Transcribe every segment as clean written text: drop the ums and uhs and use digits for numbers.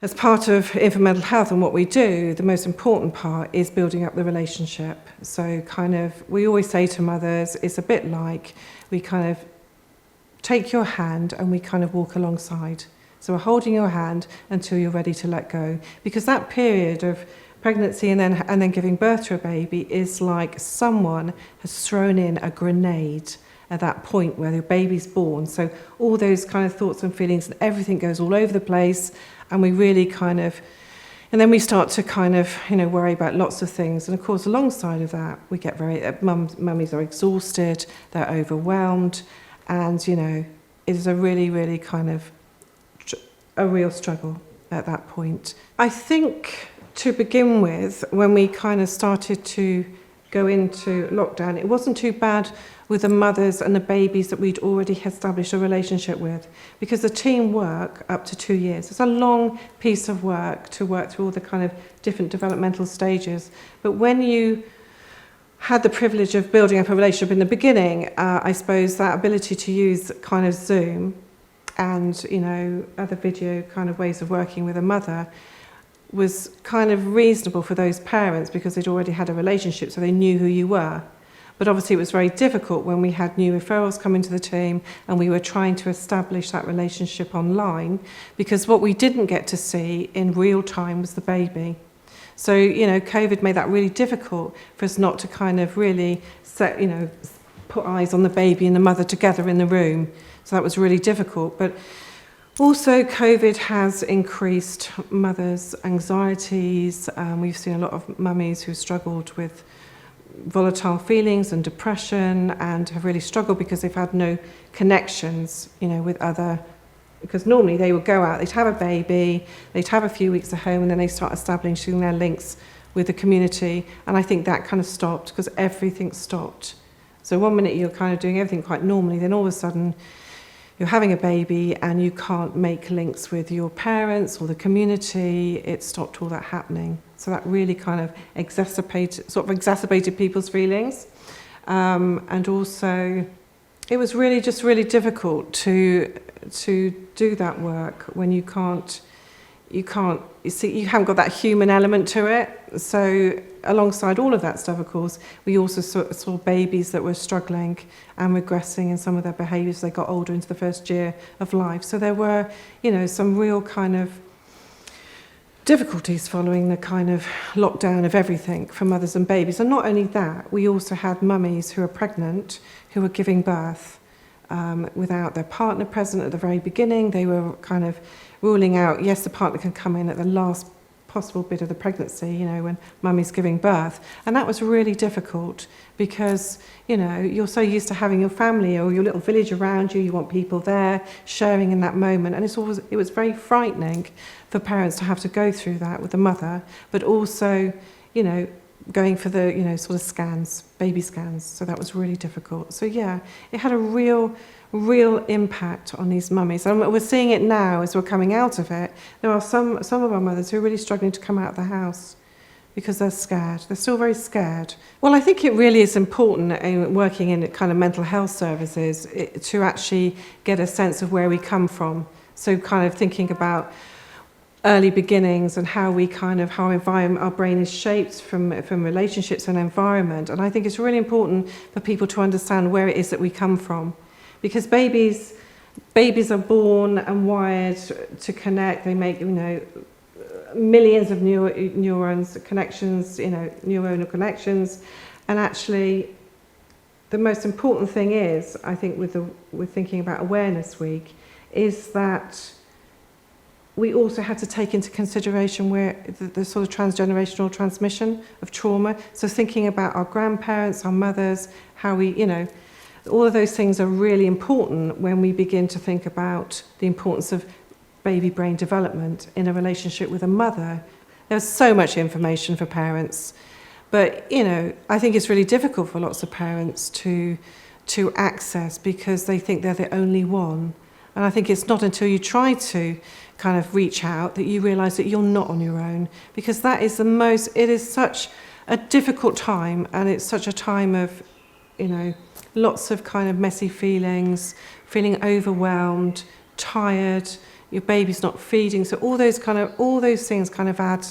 As part of infant mental health and what we do, the most important part is building up the relationship. So we always say to mothers, it's a bit like we take your hand and we walk alongside. So we're holding your hand until you're ready to let go. Because that period of pregnancy and then giving birth to a baby is like someone has thrown in a grenade at that point where the baby's born. So all those thoughts and feelings and everything goes all over the place, and we really and then we start to worry about lots of things. And of course, alongside of that, we get mummies are exhausted, they're overwhelmed, and it is a really, really a real struggle at that point. I think to begin with, when we started to go into lockdown, it wasn't too bad with the mothers and the babies that we'd already established a relationship with, because the team work up to 2 years. It's a long piece of work to work through all the different developmental stages. But when you had the privilege of building up a relationship in the beginning, I suppose that ability to use Zoom and other video ways of working with a mother was reasonable for those parents because they'd already had a relationship, so they knew who you were. But obviously it was very difficult when we had new referrals come into the team and we were trying to establish that relationship online, because what we didn't get to see in real time was the baby. So, COVID made that really difficult for us not to really put eyes on the baby and the mother together in the room. So that was really difficult. But also, COVID has increased mothers' anxieties. We've seen a lot of mummies who struggled with volatile feelings and depression and have really struggled because they've had no connections, with other. Because normally they would go out, they'd have a baby, they'd have a few weeks at home, and then they start establishing their links with the community. And I think that stopped because everything stopped. So one minute you're doing everything quite normally, then all of a sudden you're having a baby and you can't make links with your parents or the community. It stopped all that happening. So that really exacerbated people's feelings. And also, it was really difficult to do that work when you haven't got that human element to it. So alongside all of that stuff, of course, we also saw babies that were struggling and regressing in some of their behaviours as they got older into the first year of life. So there were, some real difficulties following the lockdown of everything for mothers and babies. And not only that, we also had mummies who were pregnant, who were giving birth without their partner present at the very beginning. They were ruling out, yes, the partner can come in at the last possible bit of the pregnancy, when mummy's giving birth. And that was really difficult because, you're so used to having your family or your little village around you. You want people there sharing in that moment. And it was very frightening for parents to have to go through that with the mother, but also, going for the, scans, baby scans. So that was really difficult. So yeah, it had a real impact on these mummies. And we're seeing it now as we're coming out of it. There are some of our mothers who are really struggling to come out of the house because they're scared. They're still very scared. Well, I think it really is important in working in mental health services to actually get a sense of where we come from. So thinking about early beginnings and how our brain is shaped from relationships and environment. And I think it's really important for people to understand where it is that we come from. Because babies are born and wired to connect. They make, millions of neurons connections, neuronal connections. And actually, the most important thing is, I think, with thinking about Awareness Week, is that we also have to take into consideration where the sort of transgenerational transmission of trauma. So thinking about our grandparents, our mothers, how we, all of those things are really important when we begin to think about the importance of baby brain development in a relationship with a mother. There's so much information for parents, but I think it's really difficult for lots of parents to access because they think they're the only one. And I think it's not until you try to reach out that you realise that you're not on your own, because it is such a difficult time, and it's such a time of, lots of messy feelings, feeling overwhelmed, tired, your baby's not feeding. So all those things kind of add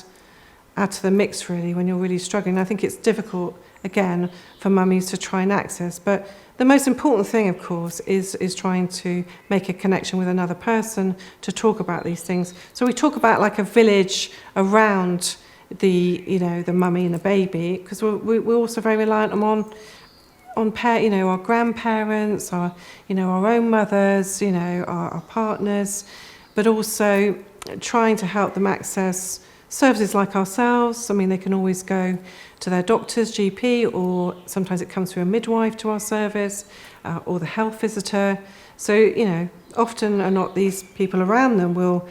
to the mix really when you're really struggling. I think it's difficult again for mummies to try and access, but the most important thing, of course, is trying to make a connection with another person to talk about these things. So we talk about like a village around the mummy and the baby, because we're also very reliant on our grandparents, our own mothers, our partners, but also trying to help them access services like ourselves. I mean, they can always go to their doctor's GP, or sometimes it comes through a midwife to our service, or the health visitor. So, often or not, these people around them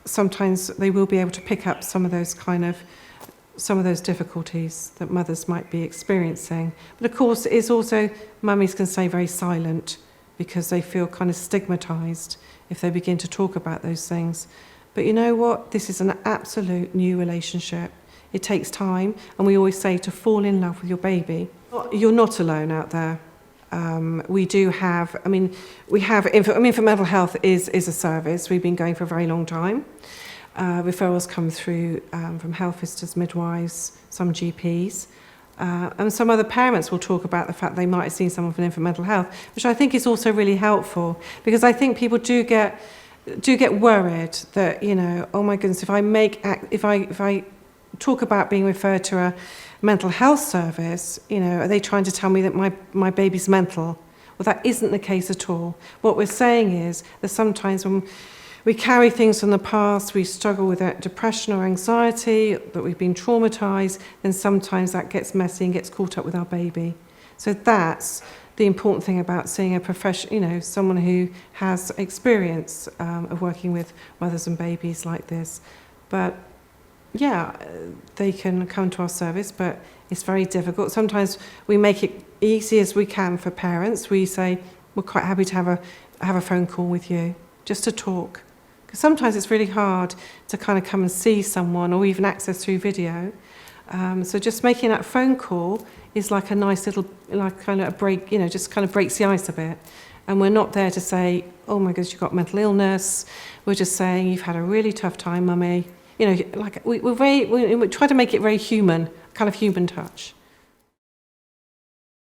sometimes they will be able to pick up some of those difficulties that mothers might be experiencing. But of course, it's also, mummies can stay very silent because they feel kind of stigmatised if they begin to talk about those things. But you know what? This is an absolute new relationship. It takes time, and we always say to fall in love with your baby. You're not alone out there. We do have, for mental health is a service. We've been going for a very long time. Referrals come through from health visitors, midwives, some GPs. And some other parents will talk about the fact they might have seen someone for mental health, which I think is also really helpful, because I think people do get worried that, oh my goodness, if I talk about being referred to a mental health service, are they trying to tell me that my baby's mental? Well, that isn't the case at all. What we're saying is that sometimes when we carry things from the past, we struggle with depression or anxiety, that we've been traumatised, then sometimes that gets messy and gets caught up with our baby. So that's the important thing about seeing a professional, someone who has experience of working with mothers and babies like this. But yeah, they can come to our service, but it's very difficult. Sometimes we make it easy as we can for parents. We say, we're quite happy to have a phone call with you, just to talk. Because sometimes it's really hard to kind of come and see someone, or even access through video. So just making that phone call is like a nice little, like kind of a break, just kind of breaks the ice a bit. And we're not there to say, oh my goodness, you've got mental illness. We're just saying, you've had a really tough time, mummy. Like we try to make it very human, kind of human touch.